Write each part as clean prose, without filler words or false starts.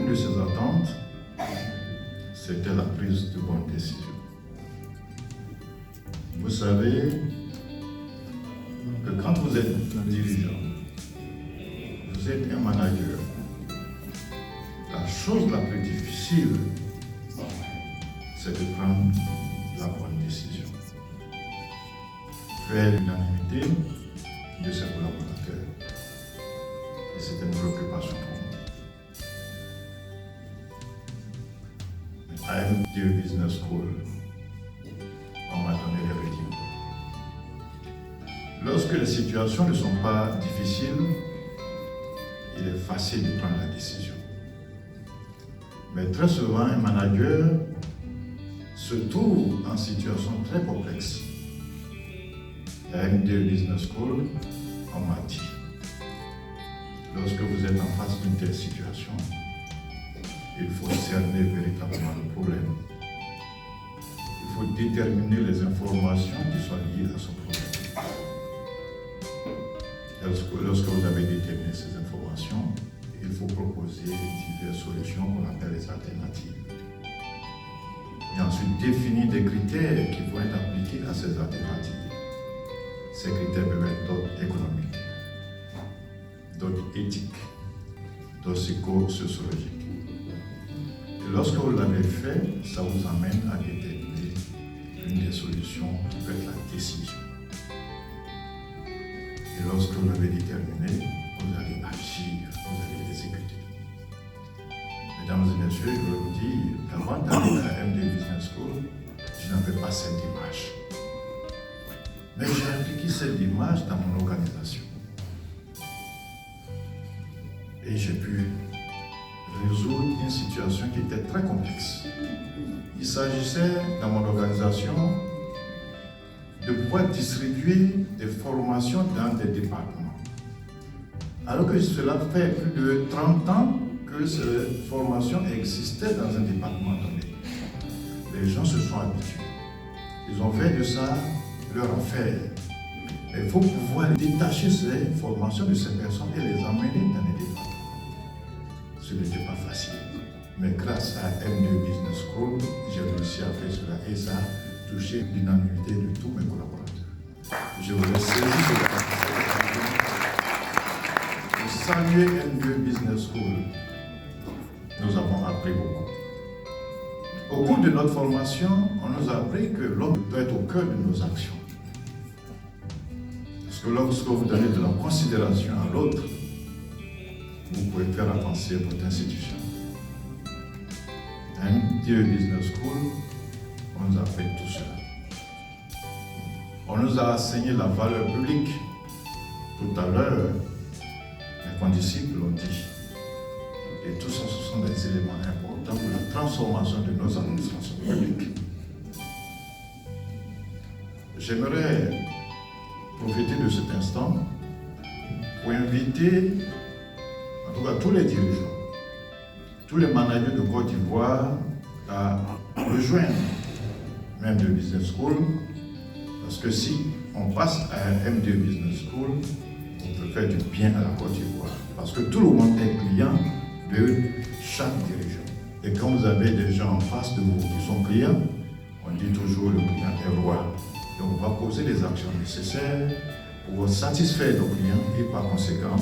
de ces attentes, c'était la prise de bonnes décisions. Vous savez que quand vous êtes un dirigeant, vous êtes un manager, la chose la plus difficile, c'est de prendre la bonne décision. Faire l'unanimité de ses collaborateurs. Et c'était une préoccupation pour moi. À MDE Business School, on m'a donné les règles. Lorsque les situations ne sont pas difficiles, il est facile de prendre la décision. Mais très souvent, un manager se trouve en situation très complexe. À MDE Business School, on m'a dit, lorsque vous êtes en face d'une telle situation, il faut cerner véritablement le problème. Il faut déterminer les informations qui sont liées à ce problème. Lorsque vous avez déterminé ces informations, il faut proposer diverses solutions qu'on appelle les alternatives. Et ensuite définir des critères qui vont être appliqués à ces alternatives. Ces critères peuvent être d'autres économiques, d'autres éthiques, d'autres psychosociologiques. Et lorsque vous l'avez fait, ça vous amène à déterminer une des solutions qui peut être la décision. Et lorsque vous l'avez déterminé, vous allez agir, vous allez l'exécuter. Mesdames et messieurs, je veux vous dire qu'avant d'arriver à MDE Business School, je n'avais pas cette image. Mais j'ai appliqué cette image dans mon organisation. Et j'ai pu résoudre une situation qui était très complexe. Il s'agissait, dans mon organisation, de pouvoir distribuer des formations dans des départements. Alors que cela fait plus de 30 ans que ces formations existaient dans un département donné. Les gens se sont habitués. Ils ont fait de ça leur affaire. Mais il faut pouvoir détacher ces formations de ces personnes et les emmener dans les départements. Ce n'était pas facile. Mais grâce à MDE Business School, j'ai réussi à faire cela et ça a touché l'unanimité de tous mes collaborateurs. Je voudrais saisir cette opportunité pour saluer MDE Business School. Nous avons appris beaucoup. Au cours de notre formation, on nous a appris que l'homme doit être au cœur de nos actions. Parce que lorsque vous donnez de la considération à l'autre, vous pouvez faire avancer votre institution. MDE Business School, on nous a fait tout cela. On nous a enseigné la valeur publique. Tout à l'heure, mes condisciples l'ont dit. Et tout ça, ce sont des éléments importants pour la transformation de nos administrations publiques. J'aimerais profiter de cet instant pour inviter, en tout cas tous les dirigeants, tous les managers de Côte d'Ivoire à rejoindre MDE Business School, parce que si on passe à un MDE Business School, on peut faire du bien à la Côte d'Ivoire, parce que tout le monde est client de chaque dirigeant. Et quand vous avez des gens en face de vous qui sont clients, on dit toujours le client est roi. Donc on va poser les actions nécessaires pour satisfaire nos clients et par conséquent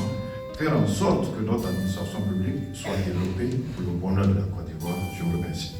faire en sorte que notre administration publique soit développée pour le bonheur de la Côte d'Ivoire. Je vous remercie.